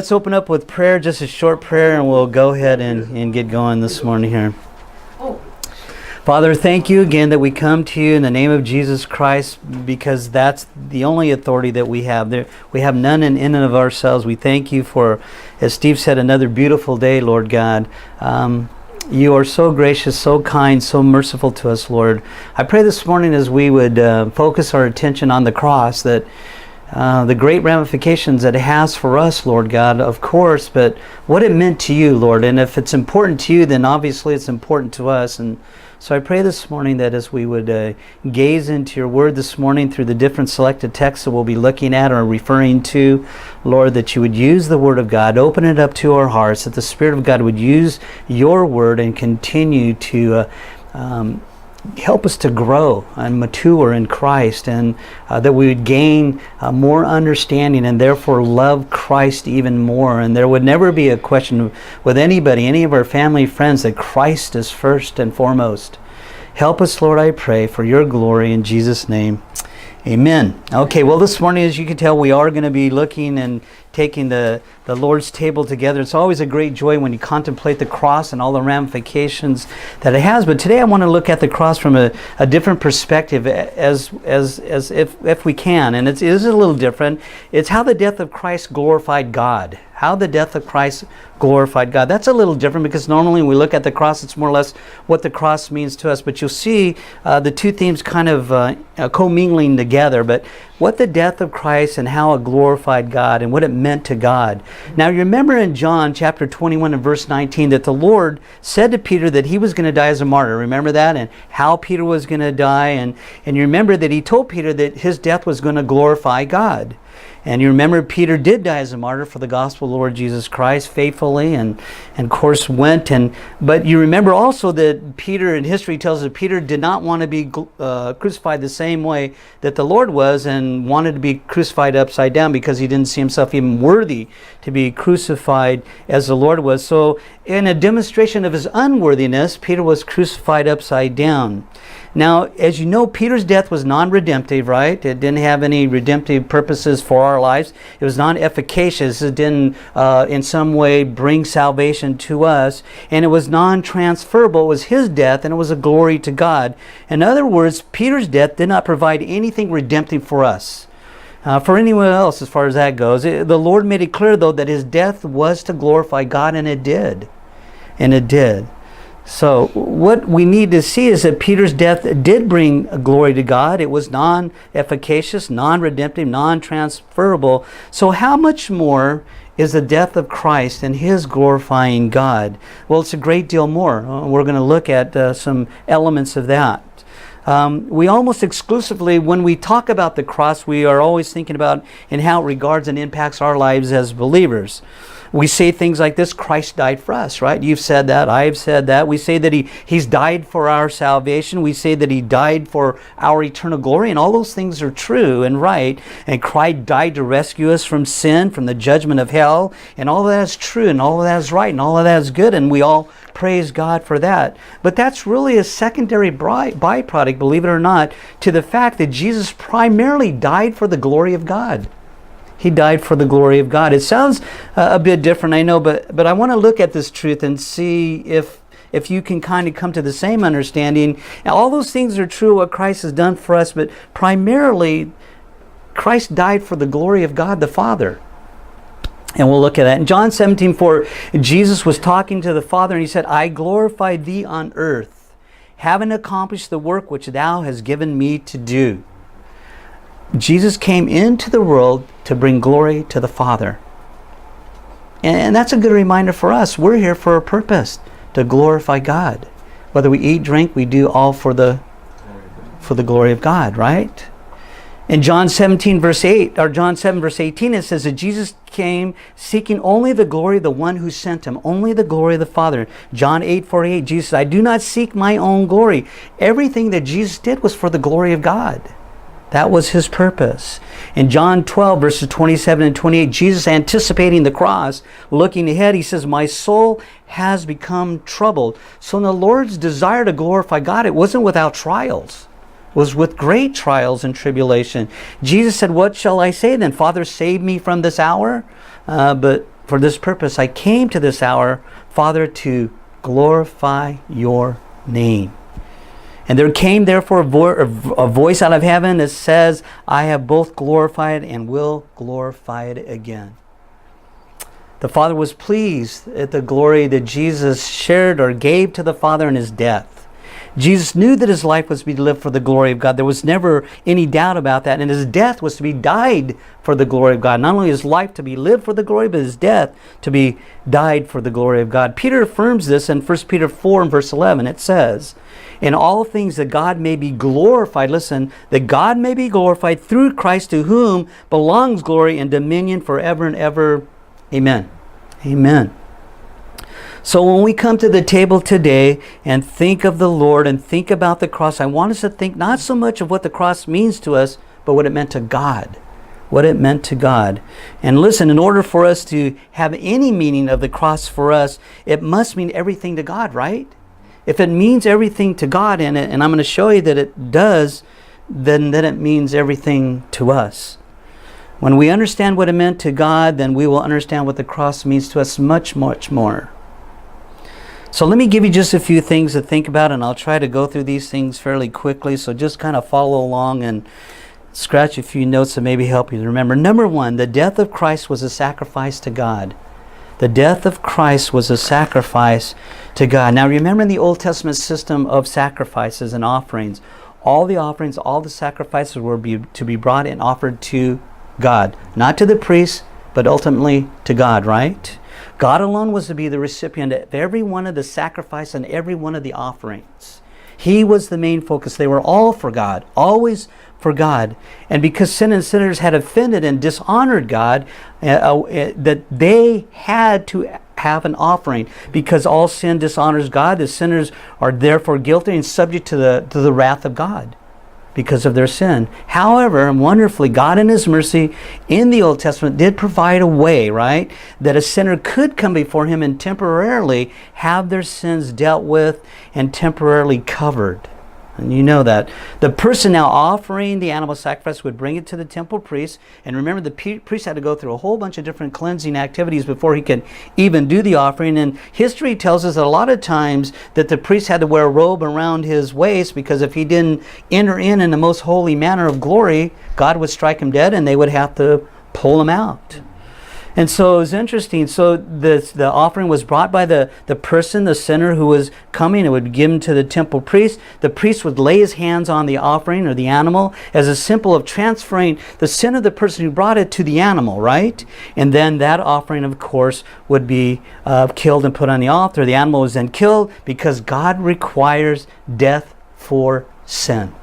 Let's open up with prayer, just a short prayer, and we'll go ahead and get going this morning here. Father, thank you again that we come to you in the name of Jesus Christ, because that's the only authority that we have. We have none in and of ourselves. We thank you for, as Steve said, another beautiful day, Lord God. You are so gracious, so kind, so merciful to us, Lord. I pray this morning as we would focus our attention on the cross, that the great ramifications that it has for us, Lord God, of course, but what it meant to you, Lord. And if it's important to you, then obviously it's important to us. And so I pray this morning that as we would gaze into your word this morning through the different selected texts that we'll be looking at or referring to, Lord, that you would use the word of God, open it up to our hearts, that the Spirit of God would use your word and continue to help us to grow and mature in Christ, and that we would gain more understanding and therefore love Christ even more. And there would never be a question with anybody, any of our family, friends, that Christ is first and foremost. Help us, Lord, I pray, for your glory in Jesus' name. Amen. Okay, well, this morning, as you can tell, we are going to be looking and taking the Lord's table together. It's always a great joy when you contemplate the cross and all the ramifications that it has. But today I want to look at the cross from a different perspective, as if we can. And it is a little different. It's how the death of Christ glorified God. How the death of Christ glorified God. That's a little different, because normally when we look at the cross, it's more or less what the cross means to us. But you'll see the two themes kind of commingling together. But what the death of Christ and how it glorified God and what it meant to God. Now you remember in John chapter 21 and verse 19 that the Lord said to Peter that he was going to die as a martyr. Remember that? And how Peter was going to die. And you remember that he told Peter that his death was going to glorify God. And you remember Peter did die as a martyr for the gospel of the Lord Jesus Christ faithfully, and of course went. But you remember also that Peter, in history tells us that Peter did not want to be crucified the same way that the Lord was, and wanted to be crucified upside down because he didn't see himself even worthy to be crucified as the Lord was. So in a demonstration of his unworthiness, Peter was crucified upside down. Now, as you know, Peter's death was non-redemptive, right? It didn't have any redemptive purposes for our lives. It was non-efficacious. It didn't in some way bring salvation to us. And it was non-transferable. It was his death, and it was a glory to God. In other words, Peter's death did not provide anything redemptive for us. For anyone else, as far as that goes. The Lord made it clear, though, that his death was to glorify God, and it did. And it did. So what we need to see is that Peter's death did bring glory to God. It was non-efficacious, non-redemptive, non-transferable. So how much more is the death of Christ and his glorifying God? Well, it's a great deal more. We're going to look at some elements of that. We almost exclusively, when we talk about the cross, we are always thinking about in how it regards and impacts our lives as believers. We say things like this: Christ died for us, right? You've said that. I've said that. We say that he's died for our salvation. We say that he died for our eternal glory. And all those things are true and right. And Christ died to rescue us from sin, from the judgment of hell. And all of that is true, and all of that is right, and all of that is good. And we all praise God for that. But that's really a secondary byproduct, believe it or not, to the fact that Jesus primarily died for the glory of God. He died for the glory of God. It sounds a bit different, I know, but I want to look at this truth and see if you can kind of come to the same understanding. Now, all those things are true, what Christ has done for us, but primarily Christ died for the glory of God the Father. And we'll look at that. In John 17:4, Jesus was talking to the Father, and he said, I glorify thee on earth, having accomplished the work which thou hast given me to do. Jesus came into the world to bring glory to the Father. And that's a good reminder for us. We're here for a purpose, to glorify God. Whether we eat, drink, we do all for the glory of God, right? In John 17 verse 8, or John 7 verse 18, it says that Jesus came seeking only the glory of the one who sent him, only the glory of the Father. John 8:48, Jesus said, I do not seek my own glory. Everything that Jesus did was for the glory of God. That was his purpose. In John 12, verses 27 and 28, Jesus, anticipating the cross, looking ahead, he says, my soul has become troubled. So in the Lord's desire to glorify God, it wasn't without trials. It was with great trials and tribulation. Jesus said, what shall I say then? Father, save me from this hour? But for this purpose I came to this hour, Father, to glorify your name. And there came therefore a voice out of heaven that says, I have both glorified and will glorify it again. The Father was pleased at the glory that Jesus shared or gave to the Father in his death. Jesus knew that his life was to be lived for the glory of God. There was never any doubt about that. And his death was to be died for the glory of God. Not only his life to be lived for the glory, but his death to be died for the glory of God. Peter affirms this in 1 Peter 4 and verse 11. It says, in all things that God may be glorified, listen, that God may be glorified through Christ, to whom belongs glory and dominion forever and ever. Amen. Amen. So when we come to the table today and think of the Lord and think about the cross, I want us to think not so much of what the cross means to us, but what it meant to God. What it meant to God. And listen, in order for us to have any meaning of the cross for us, it must mean everything to God, right? If it means everything to God, and I'm going to show you that it does, then it means everything to us. When we understand what it meant to God, then we will understand what the cross means to us much, much more. So let me give you just a few things to think about, and I'll try to go through these things fairly quickly. So just kind of follow along and scratch a few notes that maybe help you to remember. Number one, the death of Christ was a sacrifice to God. The death of Christ was a sacrifice to God. Now remember, in the Old Testament system of sacrifices and offerings, all the offerings, all the sacrifices were to be brought and offered to God. Not to the priests, but ultimately to God, right? God alone was to be the recipient of every one of the sacrifice and every one of the offerings. He was the main focus. They were all for God, always for God. And because sin and sinners had offended and dishonored God, that they had to have an offering. Because all sin dishonors God, the sinners are therefore guilty and subject to the wrath of God because of their sin. However, wonderfully, God in his mercy in the Old Testament did provide a way, right, that a sinner could come before him and temporarily have their sins dealt with and temporarily covered. And you know that. The person now offering the animal sacrifice would bring it to the temple priest. And remember, the priest had to go through a whole bunch of different cleansing activities before he could even do the offering. And history tells us that a lot of times that the priest had to wear a robe around his waist, because if he didn't enter in the most holy manner of glory, God would strike him dead and they would have to pull him out. And so it was interesting. So the offering was brought by the person, the sinner who was coming. It would be given to the temple priest. The priest would lay his hands on the offering or the animal as a symbol of transferring the sin of the person who brought it to the animal, right? And then that offering, of course, would be killed and put on the altar. The animal was then killed because God requires death for sin.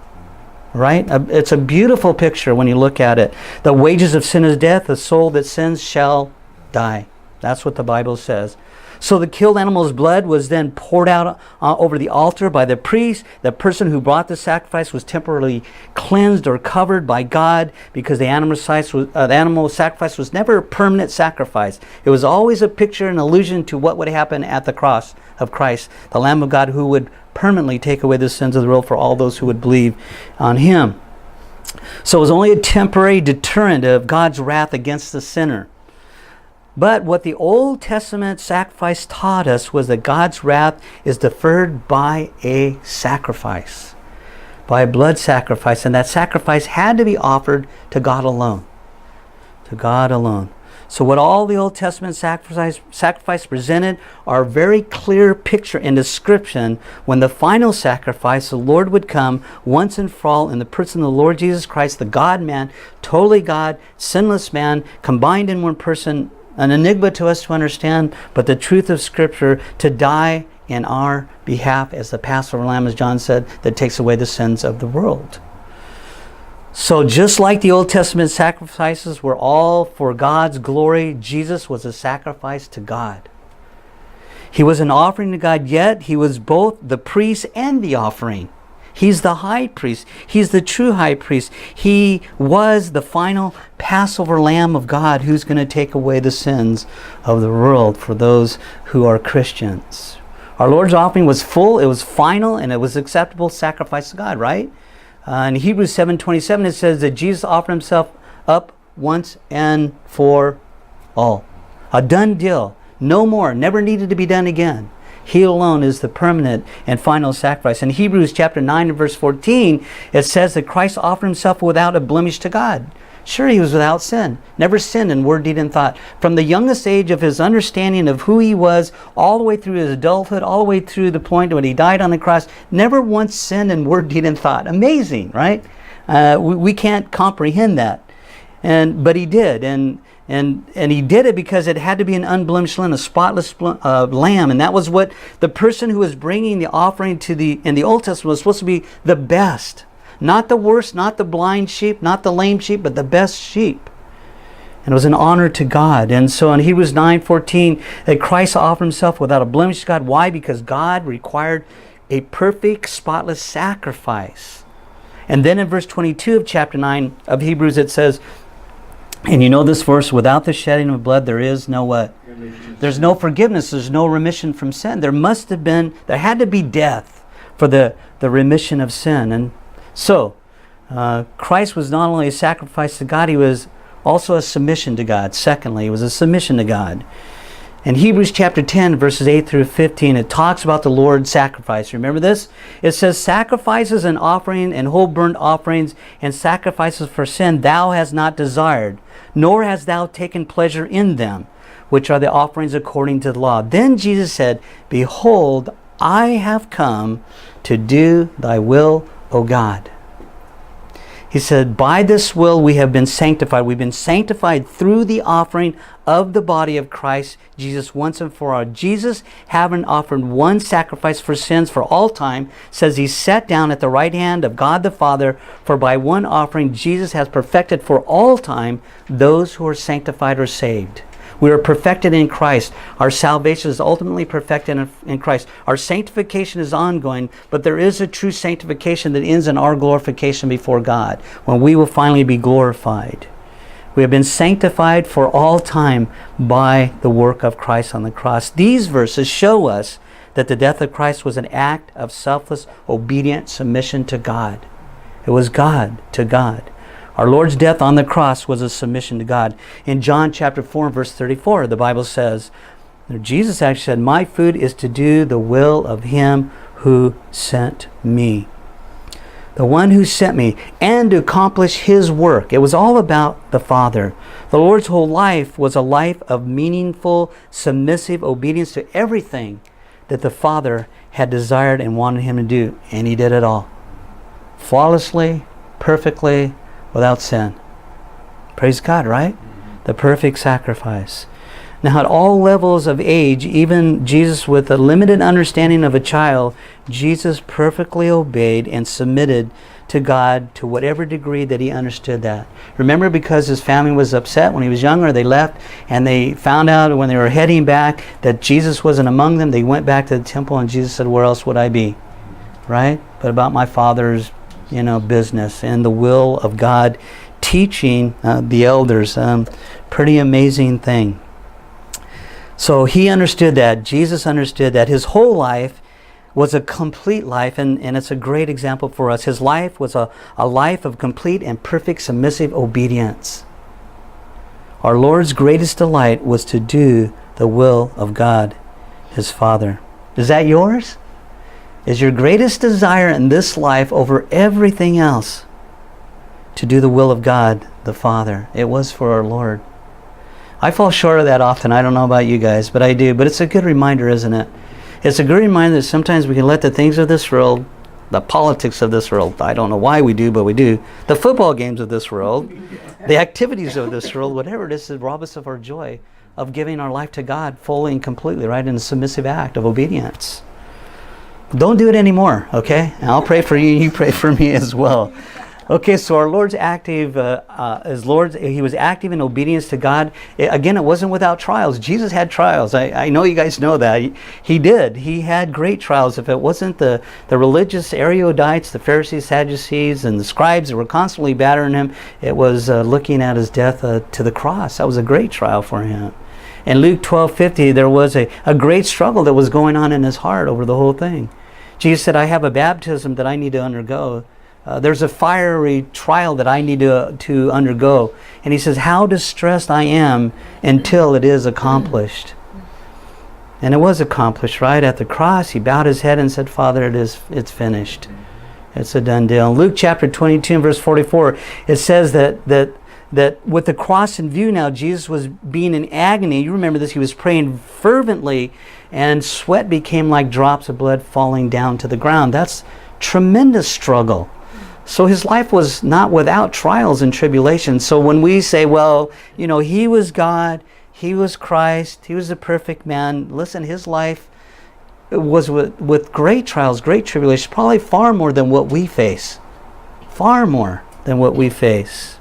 Right? It's a beautiful picture when you look at it. The wages of sin is death. The soul that sins shall die. That's what the Bible says. So the killed animal's blood was then poured out over the altar by the priest. The person who brought the sacrifice was temporarily cleansed or covered by God, because the animal sacrifice was never a permanent sacrifice. It was always a picture, an allusion to what would happen at the cross of Christ, the Lamb of God who would permanently take away the sins of the world for all those who would believe on him. So it was only a temporary deterrent of God's wrath against the sinner. But what the Old Testament sacrifice taught us was that God's wrath is deferred by a sacrifice, by a blood sacrifice. And that sacrifice had to be offered to God alone. To God alone. So what all the Old Testament sacrifice presented are a very clear picture and description when the final sacrifice, the Lord would come once and for all in the person of the Lord Jesus Christ, the God-man, totally God, sinless man, combined in one person, an enigma to us to understand, but the truth of Scripture, to die in our behalf as the Passover lamb, as John said, that takes away the sins of the world. So just like the Old Testament sacrifices were all for God's glory, Jesus was a sacrifice to God. He was an offering to God, yet he was both the priest and the offering. He's the high priest. He's the true high priest. He was the final Passover lamb of God who's going to take away the sins of the world for those who are Christians. Our Lord's offering was full, it was final, and it was acceptable sacrifice to God, right? In Hebrews 7:27 it says that Jesus offered himself up once and for all. A done deal. No more. Never needed to be done again. He alone is the permanent and final sacrifice. In Hebrews chapter 9 and verse 14, it says that Christ offered himself without a blemish to God. Sure, he was without sin. Never sinned in word, deed, and thought. From the youngest age of his understanding of who he was, all the way through his adulthood, all the way through the point when he died on the cross, never once sinned in word, deed, and thought. Amazing, right? We can't comprehend that. But he did. And he did it because it had to be an unblemished lamb, a spotless lamb. And that was what the person who was bringing the offering in the Old Testament was supposed to be the best. Not the worst, not the blind sheep, not the lame sheep, but the best sheep. And it was an honor to God. And so in Hebrews 9:14, that Christ offered himself without a blemish to God. Why? Because God required a perfect, spotless sacrifice. And then in verse 22 of chapter 9 of Hebrews, it says, and you know this verse, without the shedding of blood, there is no what? There's no forgiveness. There's no remission from sin. There had to be death for the remission of sin. And so, Christ was not only a sacrifice to God, he was also a submission to God. Secondly, he was a submission to God. In Hebrews chapter 10, verses 8 through 15, it talks about the Lord's sacrifice. Remember this? It says, sacrifices and offering and whole burnt offerings and sacrifices for sin thou hast not desired, nor hast thou taken pleasure in them, which are the offerings according to the law. Then Jesus said, behold, I have come to do thy will, O God. He said, by this will we have been sanctified. We've been sanctified through the offering of the body of Christ Jesus once and for all. Jesus, having offered one sacrifice for sins for all time, says he sat down at the right hand of God the Father, for by one offering Jesus has perfected for all time those who are sanctified or saved. We are perfected in Christ. Our salvation is ultimately perfected in Christ. Our sanctification is ongoing, but there is a true sanctification that ends in our glorification before God, when we will finally be glorified. We have been sanctified for all time by the work of Christ on the cross. These verses show us that the death of Christ was an act of selfless, obedient submission to God. It was God to God. Our Lord's death on the cross was a submission to God. In John chapter 4, verse 34, the Bible says, Jesus actually said, my food is to do the will of him who sent me. The one who sent me, and to accomplish his work. It was all about the Father. The Lord's whole life was a life of meaningful, submissive obedience to everything that the Father had desired and wanted him to do. And he did it all. Flawlessly, perfectly, without sin. Praise God, right? The perfect sacrifice. Now, at all levels of age, even Jesus with a limited understanding of a child, Jesus perfectly obeyed and submitted to God to whatever degree that he understood that. Remember, because his family was upset when he was younger, they left, and they found out when they were heading back that Jesus wasn't among them. They went back to the temple, and Jesus said, where else would I be? Right? But about my Father's business and the will of God, teaching the elders. Pretty amazing thing. So he understood that. Jesus understood that. His whole life was a complete life, and it's a great example for us. His life was a life of complete and perfect submissive obedience. Our Lord's greatest delight was to do the will of God, his Father. Is that yours? Is your greatest desire in this life over everything else to do the will of God the Father? It was for our Lord. I fall short of that often. I don't know about you guys, but I do. But it's a good reminder, isn't it? It's a good reminder that sometimes we can let the things of this world, the politics of this world, I don't know why we do, but we do, the football games of this world, the activities of this world, whatever it is, rob us of our joy of giving our life to God fully and completely, right, in a submissive act of obedience. Don't do it anymore, okay? And I'll pray for you, you pray for me as well. Okay, so our Lord's active, he was active in obedience to God. Again, it wasn't without trials. Jesus had trials. I know you guys know that. He did. He had great trials. If it wasn't the religious erudites, the Pharisees, Sadducees, and the scribes that were constantly battering him, it was looking at his death to the cross. That was a great trial for him. In Luke 12:50, there was a great struggle that was going on in his heart over the whole thing. Jesus said, I have a baptism that I need to undergo, there's a fiery trial that I need to undergo. And he says, how distressed I am until it is accomplished. And it was accomplished, right? At the cross, he bowed his head and said, Father, it's finished. It's a done deal. In Luke chapter 22 and verse 44, it says that with the cross in view now, Jesus was being in agony. You remember this, he was praying fervently, and sweat became like drops of blood falling down to the ground. That's tremendous struggle. So his life was not without trials and tribulations. So when we say, well, he was God, he was Christ, he was the perfect man. Listen, his life was with great trials, great tribulations, probably far more than what we face. Far more than what we face.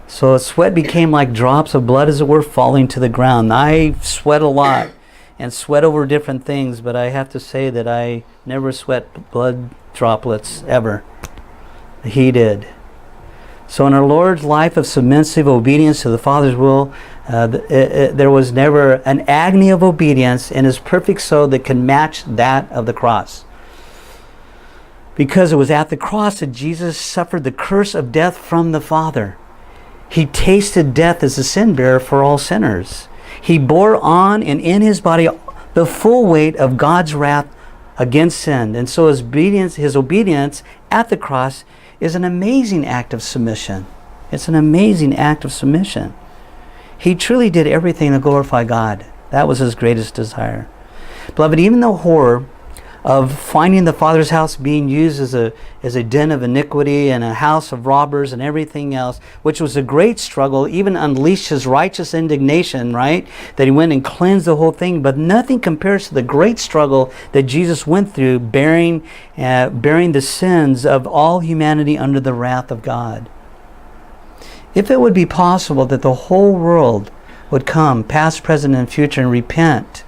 So sweat became like drops of blood, as it were, falling to the ground. I sweat a lot and sweat over different things, but I have to say that I never sweat blood droplets ever. He did. So in our Lord's life of submissive obedience to the Father's will, there was never an agony of obedience in his perfect soul that can match that of the cross. Because it was at the cross that Jesus suffered the curse of death from the Father. He tasted death as a sin bearer for all sinners. He bore on and in his body the full weight of God's wrath against sin. And so his obedience at the cross is an amazing act of submission. It's an amazing act of submission. He truly did everything to glorify God. That was his greatest desire. Beloved, even the horror of finding the Father's house being used as a den of iniquity and a house of robbers and everything else, which was a great struggle, even unleashed his righteous indignation, right? That he went and cleansed the whole thing. But nothing compares to the great struggle that Jesus went through, bearing the sins of all humanity under the wrath of God. If it would be possible that the whole world would come, past, present, and future, and repent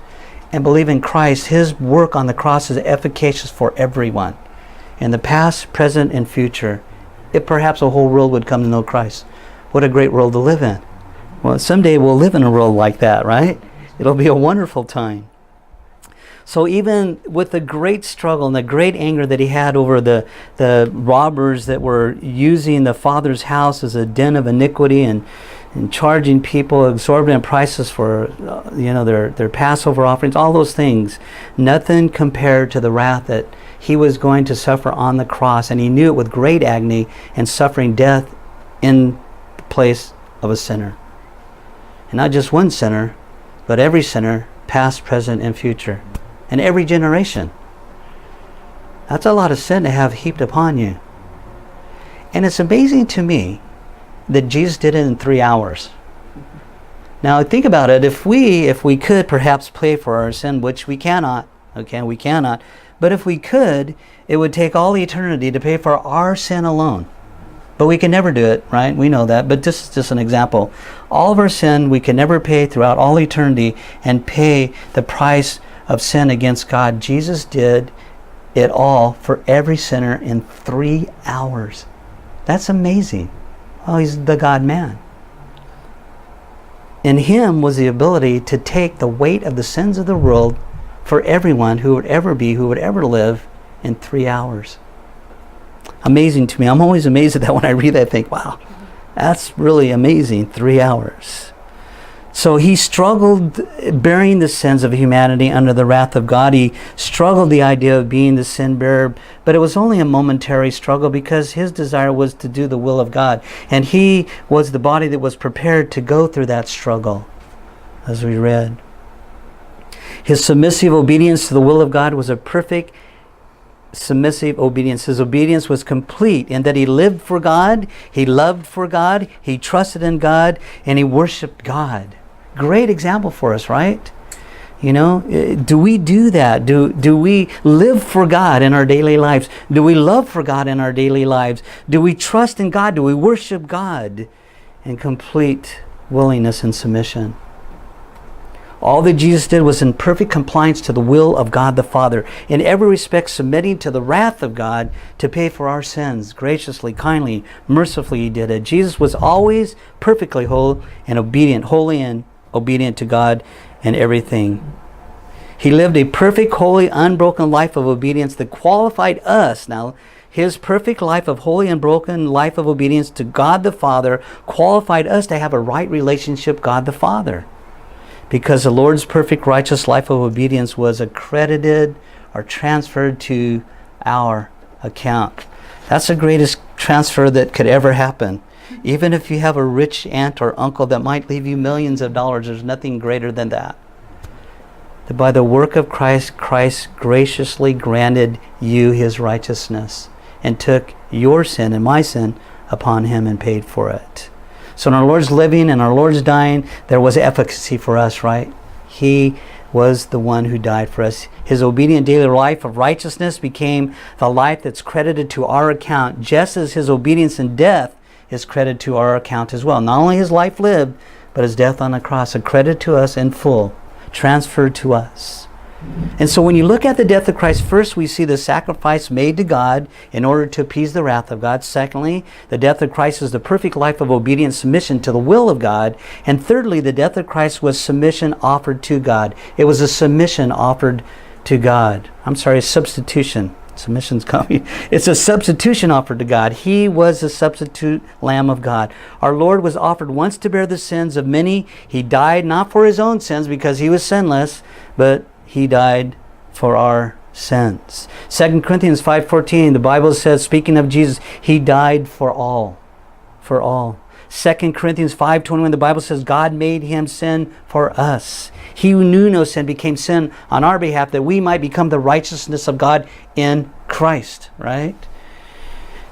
and believe in Christ, his work on the cross is efficacious for everyone. In the past, present, and future, if perhaps the whole world would come to know Christ. What a great world to live in. Well, someday we'll live in a world like that, right? It'll be a wonderful time. So even with the great struggle and the great anger that he had over the robbers that were using the Father's house as a den of iniquity and charging people exorbitant prices for their Passover offerings, all those things, nothing compared to the wrath that he was going to suffer on the cross. And he knew it with great agony and suffering death in the place of a sinner. And not just one sinner, but every sinner, past, present, and future. And every generation. That's a lot of sin to have heaped upon you. And it's amazing to me that Jesus did it in 3 hours. Now think about it. If we could perhaps pay for our sin, which we cannot, we cannot. But if we could, it would take all eternity to pay for our sin alone. But we can never do it, right? We know that. But this is just an example. All of our sin we can never pay throughout all eternity and pay the price of sin against God. Jesus did it all for every sinner in 3 hours. That's amazing. Oh, he's the God-man. In him was the ability to take the weight of the sins of the world for everyone who would ever live in 3 hours. Amazing to me. I'm always amazed at that when I read that. I think, wow, that's really amazing. 3 hours. So he struggled bearing the sins of humanity under the wrath of God. He struggled the idea of being the sin bearer, but it was only a momentary struggle because his desire was to do the will of God. And he was the body that was prepared to go through that struggle, as we read. His submissive obedience to the will of God was a perfect submissive obedience. His obedience was complete in that he lived for God, he loved for God, he trusted in God, and he worshiped God. Great example for us, right? Do we do that? Do we live for God in our daily lives? Do we love for God in our daily lives? Do we trust in God? Do we worship God in complete willingness and submission? All that Jesus did was in perfect compliance to the will of God the Father, in every respect submitting to the wrath of God to pay for our sins. Graciously, kindly, mercifully he did it. Jesus was always perfectly whole and obedient, holy and obedient to God in everything. He lived a perfect, holy, unbroken life of obedience that qualified us. Now, His perfect life of holy and broken life of obedience to God the Father qualified us to have a right relationship with God the Father. Because the Lord's perfect righteous life of obedience was accredited or transferred to our account. That's the greatest transfer that could ever happen. Even if you have a rich aunt or uncle that might leave you millions of dollars, there's nothing greater than that. That by the work of Christ, Christ graciously granted you his righteousness and took your sin and my sin upon him and paid for it. So in our Lord's living and our Lord's dying, there was efficacy for us, right? He was the one who died for us. His obedient daily life of righteousness became the life that's credited to our account, just as his obedience in death is credited to our account as well. Not only his life lived, but his death on the cross, accredited to us in full, transferred to us. And so when you look at the death of Christ, first we see the sacrifice made to God in order to appease the wrath of God. Secondly, the death of Christ is the perfect life of obedience, submission to the will of God. And thirdly, the death of Christ was submission offered to God. It was a submission offered to God. A substitution. Submission's coming. It's a substitution offered to God. He was the substitute Lamb of God. Our Lord was offered once to bear the sins of many. He died not for his own sins because he was sinless, but he died for our sins. 2 Corinthians 5:14, the Bible says, speaking of Jesus, he died for all. For all. 2 Corinthians 5:21, the Bible says, God made him sin for us. He who knew no sin became sin on our behalf that we might become the righteousness of God in Christ, right?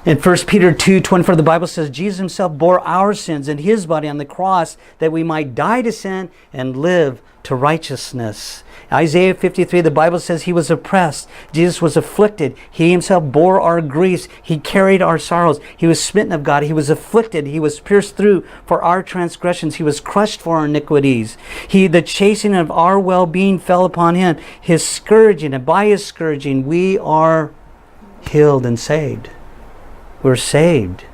In 1 Peter 2:24, the Bible says, Jesus himself bore our sins in his body on the cross that we might die to sin and live to righteousness. Isaiah 53, the Bible says he was oppressed. Jesus was afflicted. He himself bore our griefs. He carried our sorrows. He was smitten of God. He was afflicted. He was pierced through for our transgressions. He was crushed for our iniquities. The chastening of our well-being fell upon him. His scourging, and by his scourging we are healed and saved. We're saved.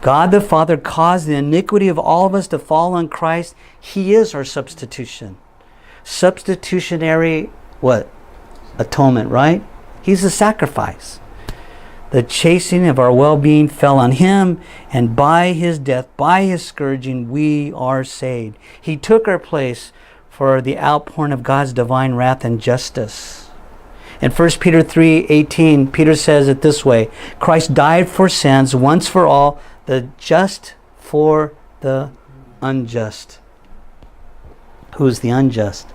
God the Father caused the iniquity of all of us to fall on Christ. He is our substitution. Substitutionary, what? Atonement, right? He's the sacrifice. The chastening of our well-being fell on him, and by his death, by his scourging, we are saved. He took our place for the outpouring of God's divine wrath and justice. In 1 Peter 3:18, Peter says it this way, Christ died for sins once for all, the just for the unjust. Who's the unjust?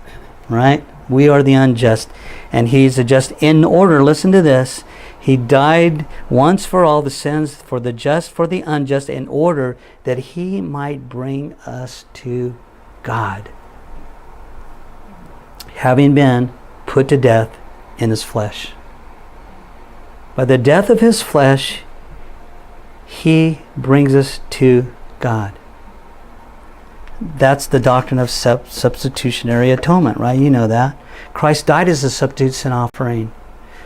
Right? We are the unjust. And he's the just. In order, listen to this, he died once for all the sins, for the just, for the unjust, in order that he might bring us to God, having been put to death in his flesh. By the death of his flesh, he brings us to God. That's the doctrine of substitutionary atonement, right? You know that. Christ died as a substitute sin offering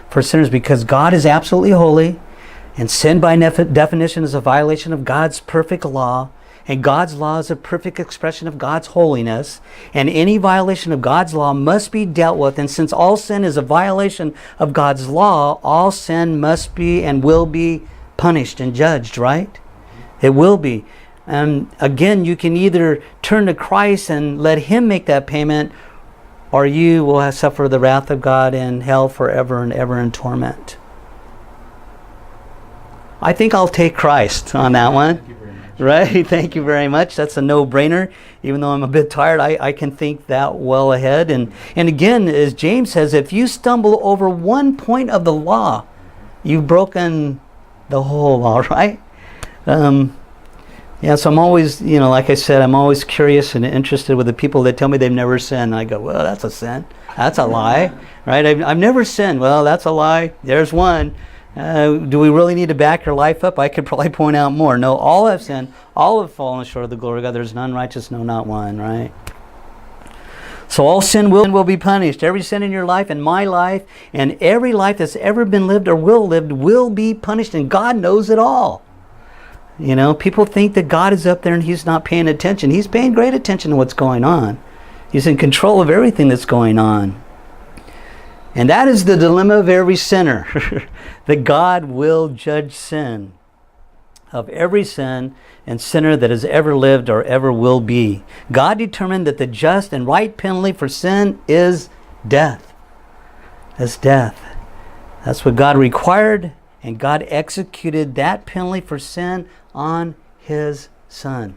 for sinners because God is absolutely holy, and sin by definition is a violation of God's perfect law, and God's law is a perfect expression of God's holiness, and any violation of God's law must be dealt with. And since all sin is a violation of God's law, all sin must be and will be punished and judged, right? It will be. And again, you can either turn to Christ and let him make that payment, or you will suffer the wrath of God in hell forever and ever in torment. I think I'll take Christ on that one. Right? Thank you very much. That's a no-brainer. Even though I'm a bit tired, I can think that well ahead. And again, as James says, if you stumble over one point of the law, you've broken the whole law, right? Yeah, so I'm always, like I said, I'm always curious and interested with the people that tell me they've never sinned. I go, well, that's a sin. That's a lie, right? I've never sinned. Well, that's a lie. There's one. Do we really need to back your life up? I could probably point out more. No, all have sinned. All have fallen short of the glory of God. There's none righteous, no, not one, right? So all sin will be punished. Every sin in your life and my life and every life that's ever been lived or will lived will be punished, and God knows it all. People think that God is up there and he's not paying attention. He's paying great attention to what's going on. He's in control of everything that's going on. And that is the dilemma of every sinner. That God will judge sin of every sin and sinner that has ever lived or ever will be. God determined that the just and right penalty for sin is death. That's death. That's what God required, and God executed that penalty for sin on His Son.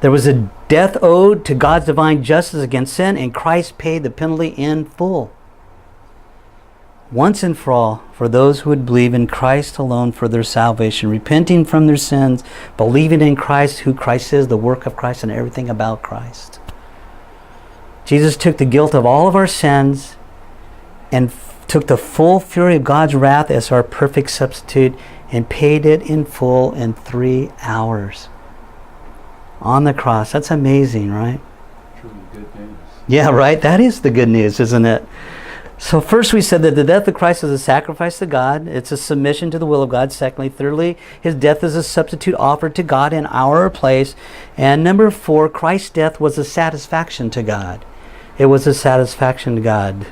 There was a death owed to God's divine justice against sin, and Christ paid the penalty in full. Once and for all, for those who would believe in Christ alone for their salvation, repenting from their sins, believing in Christ, who Christ is, the work of Christ, and everything about Christ. Jesus took the guilt of all of our sins and took the full fury of God's wrath as our perfect substitute and paid it in full in 3 hours. On the cross. That's amazing, right? Truly good news. Yeah, right? That is the good news, isn't it? So first we said that the death of Christ is a sacrifice to God. It's a submission to the will of God. Secondly, thirdly, His death is a substitute offered to God in our place. And number 4, Christ's death was a satisfaction to God. It was a satisfaction to God.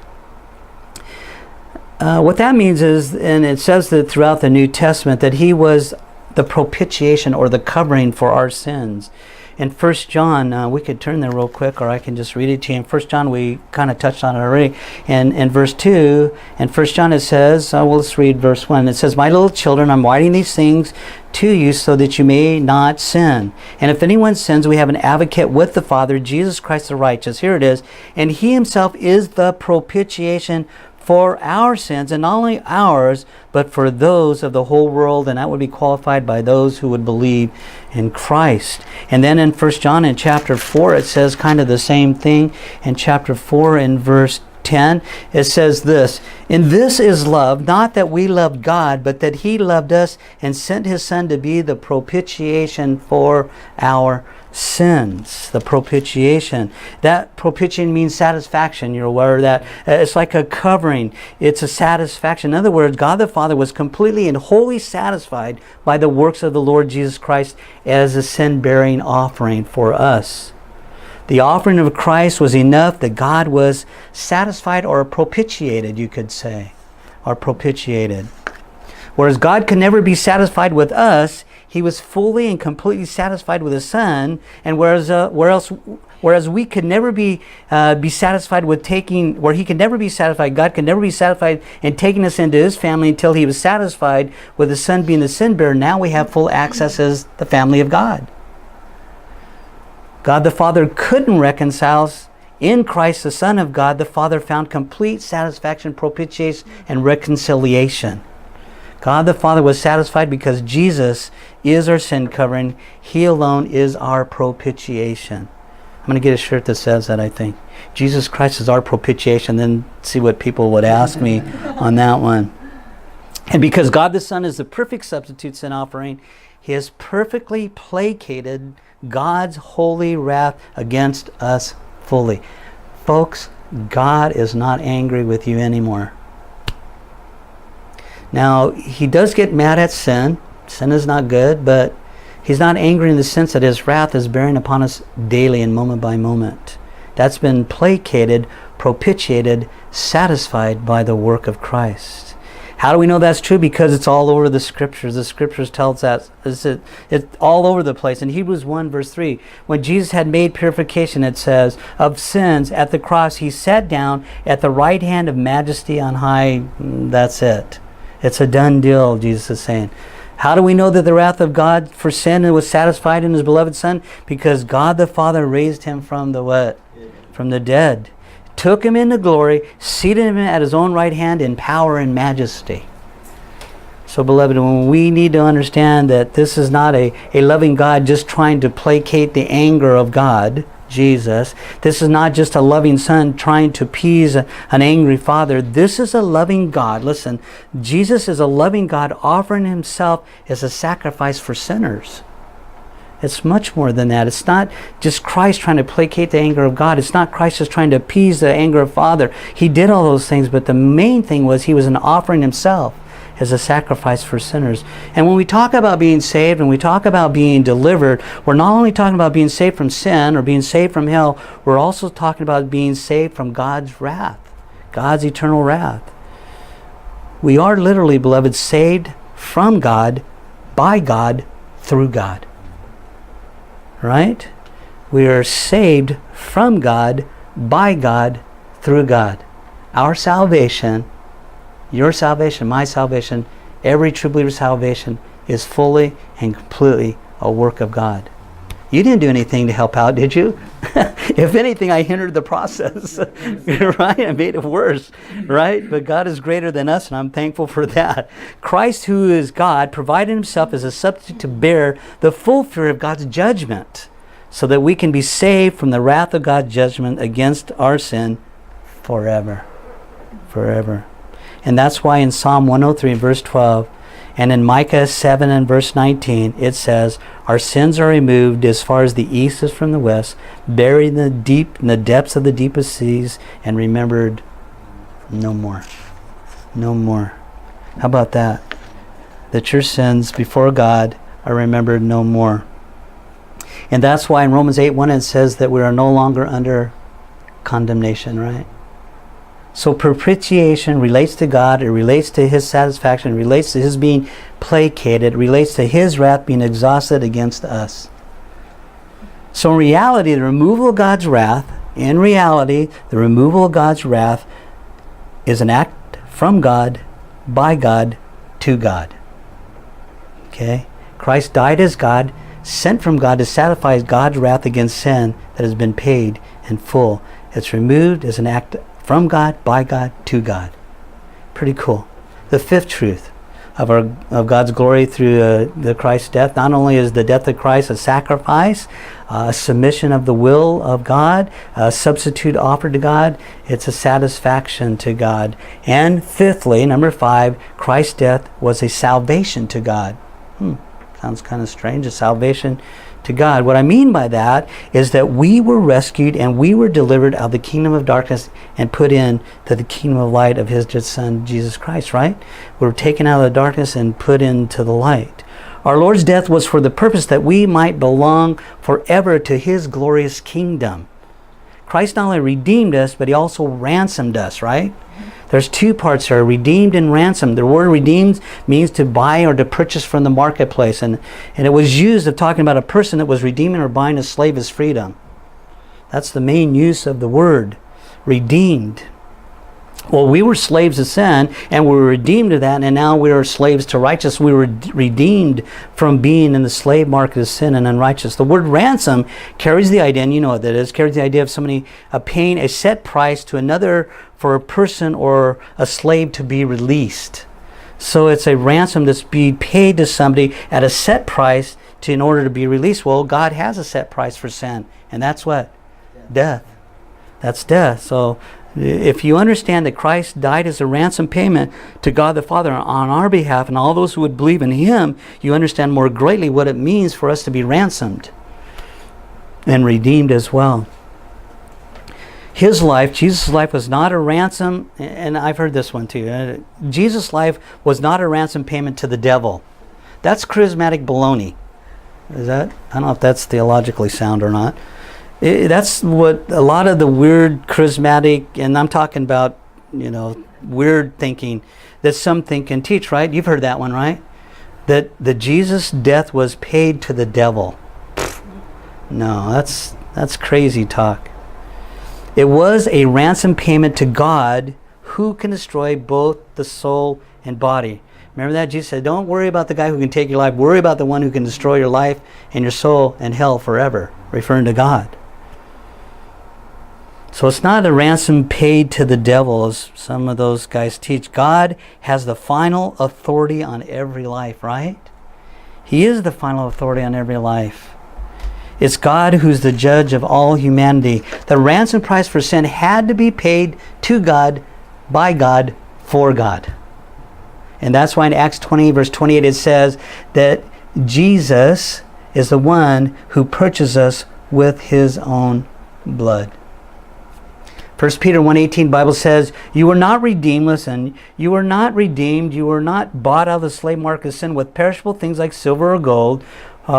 What that means is, and it says that throughout the New Testament, that He was the propitiation or the covering for our sins. In 1 John, we could turn there real quick, or I can just read it to you. In 1 John, we kind of touched on it already. And in verse 2, in 1 John it says, well, let's read verse 1. It says, "My little children, I'm writing these things to you so that you may not sin. And if anyone sins, we have an advocate with the Father, Jesus Christ the righteous." Here it is. "And He Himself is the propitiation for our sins," and not only ours, but for those of the whole world, and that would be qualified by those who would believe in Christ. And then in 1 John in chapter 4, it says kind of the same thing. In chapter 4 in verse 10, it says this, "And this is love, not that we loved God, but that He loved us and sent His Son to be the propitiation for our sins." The propitiation. That propitiation means satisfaction. You're aware of that. It's like a covering. It's a satisfaction. In other words, God the Father was completely and wholly satisfied by the works of the Lord Jesus Christ as a sin-bearing offering for us. The offering of Christ was enough that God was satisfied, or propitiated, you could say. Or propitiated. Whereas God could never be satisfied with us, He was fully and completely satisfied with His Son, and whereas we could never be satisfied with taking, where He could never be satisfied, God could never be satisfied in taking us into His family until He was satisfied with His Son being the sin bearer. Now we have full access as the family of God. God the Father couldn't reconcile us. In Christ, the Son of God, the Father found complete satisfaction, propitiation, and reconciliation. God the Father was satisfied because Jesus is our sin covering. He alone is our propitiation. I'm going to get a shirt that says that, I think. Jesus Christ is our propitiation. Then see what people would ask me on that one. And because God the Son is the perfect substitute sin offering, He has perfectly placated God's holy wrath against us fully. Folks, God is not angry with you anymore. Now, He does get mad at sin. Sin is not good, but He's not angry in the sense that His wrath is bearing upon us daily and moment by moment. That's been placated, propitiated, satisfied by the work of Christ. How do we know that's true? Because it's all over the Scriptures. The Scriptures tells us it's all over the place. In Hebrews 1 verse 3, when Jesus had made purification, it says, of sins at the cross, He sat down at the right hand of majesty on high. That's it. It's a done deal, Jesus is saying. How do we know that the wrath of God for sin was satisfied in His beloved Son? Because God the Father raised Him from the what? From the dead. Took Him into glory, seated Him at His own right hand in power and majesty. So, beloved, when we need to understand that this is not a loving God just trying to placate the anger of God, Jesus. This is not just a loving Son trying to appease an angry Father. This is a loving God. Listen, Jesus is a loving God offering Himself as a sacrifice for sinners. It's much more than that. It's not just Christ trying to placate the anger of God. It's not Christ just trying to appease the anger of Father. He did all those things, but the main thing was He was an offering Himself as a sacrifice for sinners. And when we talk about being saved and we talk about being delivered, we're not only talking about being saved from sin or being saved from hell, we're also talking about being saved from God's wrath, God's eternal wrath. We are literally, beloved, saved from God, by God, through God. Right? We are saved from God, by God, through God. Our salvation, your salvation, my salvation, every true believer's salvation is fully and completely a work of God. You didn't do anything to help out, did you? If anything, I hindered the process. Right? I made it worse. Right? But God is greater than us, and I'm thankful for that. Christ, who is God, provided himself as a substitute to bear the full fury of God's judgment, so that we can be saved from the wrath of God's judgment against our sin forever. Forever. And that's why in Psalm 103 verse 12 and in Micah 7 and verse 19 it says, our sins are removed as far as the east is from the west, buried in the depths of the deepest seas, and remembered no more. No more. How about that? That your sins before God are remembered no more. And that's why in Romans 8:1 it says that we are no longer under condemnation, right? So propitiation relates to God, it relates to his satisfaction, it relates to his being placated, it relates to his wrath being exhausted against us. So in reality, the removal of God's wrath, is an act from God, by God, to God. Okay? Christ died as God, sent from God to satisfy God's wrath against sin that has been paid in full. It's removed as an act from God, by God, to God. Pretty cool. The fifth truth of God's glory through the Christ's death. Not only is the death of Christ a sacrifice, a submission of the will of God, a substitute offered to God, it's a satisfaction to God. And fifthly, number 5, Christ's death was a salvation to God. Sounds kind of strange, a salvation to God. What I mean by that is that we were rescued and we were delivered out of the kingdom of darkness and put in to the kingdom of light of his Son, Jesus Christ, right? We were taken out of the darkness and put into the light. Our Lord's death was for the purpose that we might belong forever to his glorious kingdom. Christ not only redeemed us, but he also ransomed us, right? There's two parts here, redeemed and ransomed. The word redeemed means to buy or to purchase from the marketplace. And it was used of talking about a person that was redeeming or buying a slave as freedom. That's the main use of the word, redeemed. Well, we were slaves of sin, and we were redeemed to that, and now we are slaves to righteousness. We were redeemed from being in the slave market of sin and unrighteous. The word ransom carries the idea, and you know what that is, carries the idea of somebody paying a set price to another for a person or a slave to be released. So it's a ransom that's being paid to somebody at a set price in order to be released. Well, God has a set price for sin, and that's what? Death. That's death. So if you understand that Christ died as a ransom payment to God the Father on our behalf and all those who would believe in him, you understand more greatly what it means for us to be ransomed and redeemed as well. His life, Jesus' life, was not a ransom, and I've heard this one too. Jesus' life was not a ransom payment to the devil. That's charismatic baloney. I don't know if that's theologically sound or not. That's what a lot of the weird charismatic, and I'm talking about, weird thinking that some think and teach, right? You've heard that one, right? That Jesus' death was paid to the devil. No, that's crazy talk. It was a ransom payment to God, who can destroy both the soul and body. Remember that? Jesus said, don't worry about the guy who can take your life. Worry about the one who can destroy your life and your soul and hell forever, referring to God. So it's not a ransom paid to the devil, as some of those guys teach. God has the final authority on every life, right? He is the final authority on every life. It's God who's the judge of all humanity. The ransom price for sin had to be paid to God, by God, for God. And that's why in Acts 20, verse 28, it says that Jesus is the one who purchased us with his own blood. 1 Peter 1:18 Bible says, you were not redeemed, listen, you were not redeemed, you were not bought out of the slave market of sin with perishable things like silver or gold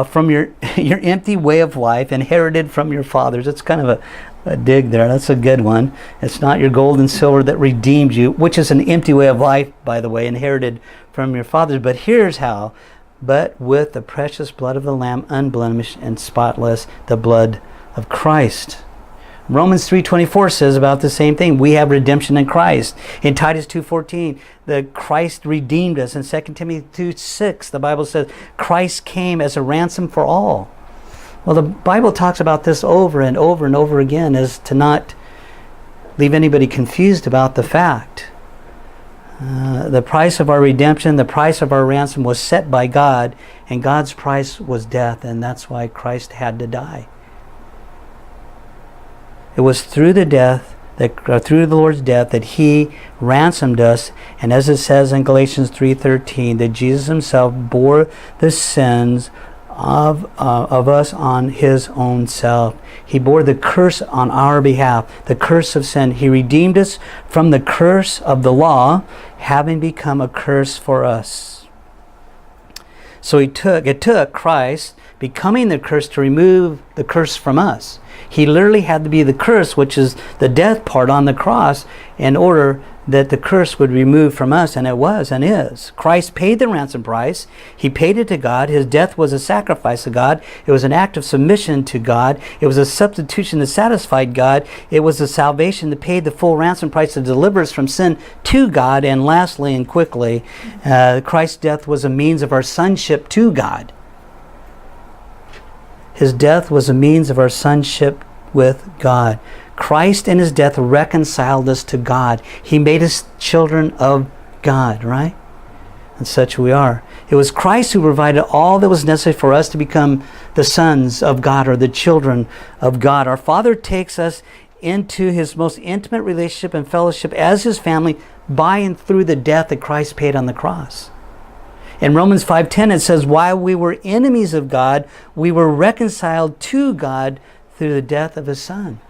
from your empty way of life inherited from your fathers. It's kind of a dig there. That's a good one. It's not your gold and silver that redeemed you, which is an empty way of life, by the way, inherited from your fathers. But here's how. But with the precious blood of the Lamb, unblemished and spotless, the blood of Christ. Romans 3:24 says about the same thing. We have redemption in Christ. In Titus 2:14, the Christ redeemed us. In 2 Timothy 2:6, the Bible says Christ came as a ransom for all. Well, the Bible talks about this over and over and over again, as to not leave anybody confused about the fact. The price of our redemption, the price of our ransom was set by God, and God's price was death, and that's why Christ had to die. It was through the death, through the Lord's death, that He ransomed us. And as it says in Galatians 3:13, that Jesus Himself bore the sins of us on His own self. He bore the curse on our behalf, the curse of sin. He redeemed us from the curse of the law, having become a curse for us. So it took Christ becoming the curse to remove the curse from us. He literally had to be the curse, which is the death part on the cross, in order that the curse would be removed from us, and it was and is. Christ paid the ransom price. He paid it to God. His death was a sacrifice to God. It was an act of submission to God. It was a substitution that satisfied God. It was a salvation that paid the full ransom price to deliver us from sin to God. And lastly and quickly, Christ's death was a means of our sonship to God. His death was a means of our sonship with God. Christ in His death reconciled us to God. He made us children of God, right? And such we are. It was Christ who provided all that was necessary for us to become the sons of God, or the children of God. Our Father takes us into His most intimate relationship and fellowship as His family by and through the death that Christ paid on the cross. In Romans 5:10 it says, while we were enemies of God, we were reconciled to God through the death of His Son.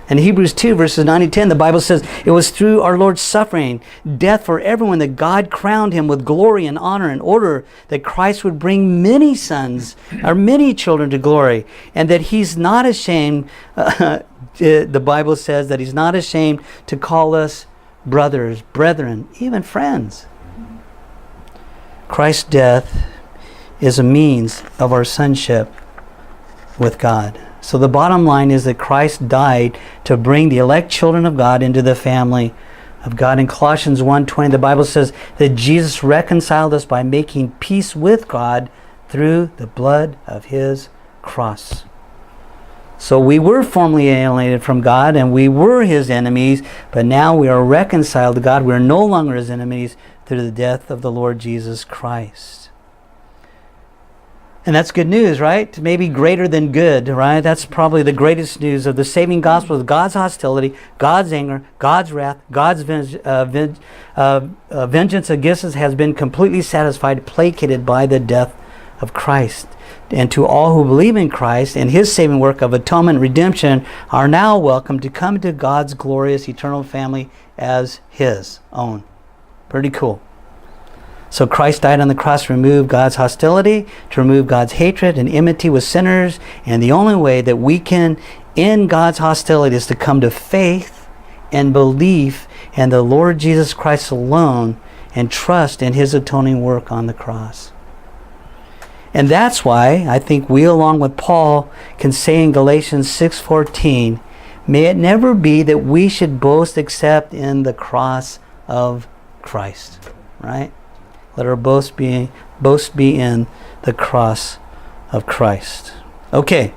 In Hebrews 2 verses 9 and 10, the Bible says, it was through our Lord's suffering, death for everyone, that God crowned Him with glory and honor, in order that Christ would bring many sons, or many children, to glory. And that He's not ashamed, the Bible says that He's not ashamed to call us brothers, brethren, even friends. Christ's death is a means of our sonship with God. So the bottom line is that Christ died to bring the elect children of God into the family of God. In Colossians 1:20, the Bible says that Jesus reconciled us by making peace with God through the blood of His cross. So we were formerly alienated from God, and we were His enemies, but now we are reconciled to God. We are no longer His enemies through the death of the Lord Jesus Christ. And that's good news, right? Maybe greater than good, right? That's probably the greatest news of the saving gospel. God's hostility, God's anger, God's wrath, God's vengeance against us has been completely satisfied, placated by the death of Christ. And to all who believe in Christ and His saving work of atonement and redemption are now welcome to come to God's glorious eternal family as His own. Pretty cool. So Christ died on the cross to remove God's hostility, to remove God's hatred and enmity with sinners. And the only way that we can end God's hostility is to come to faith and belief in the Lord Jesus Christ alone, and trust in His atoning work on the cross. And that's why I think we, along with Paul, can say in Galatians 6:14, may it never be that we should boast except in the cross of Christ. Right? Let our boast be in the cross of Christ. Okay.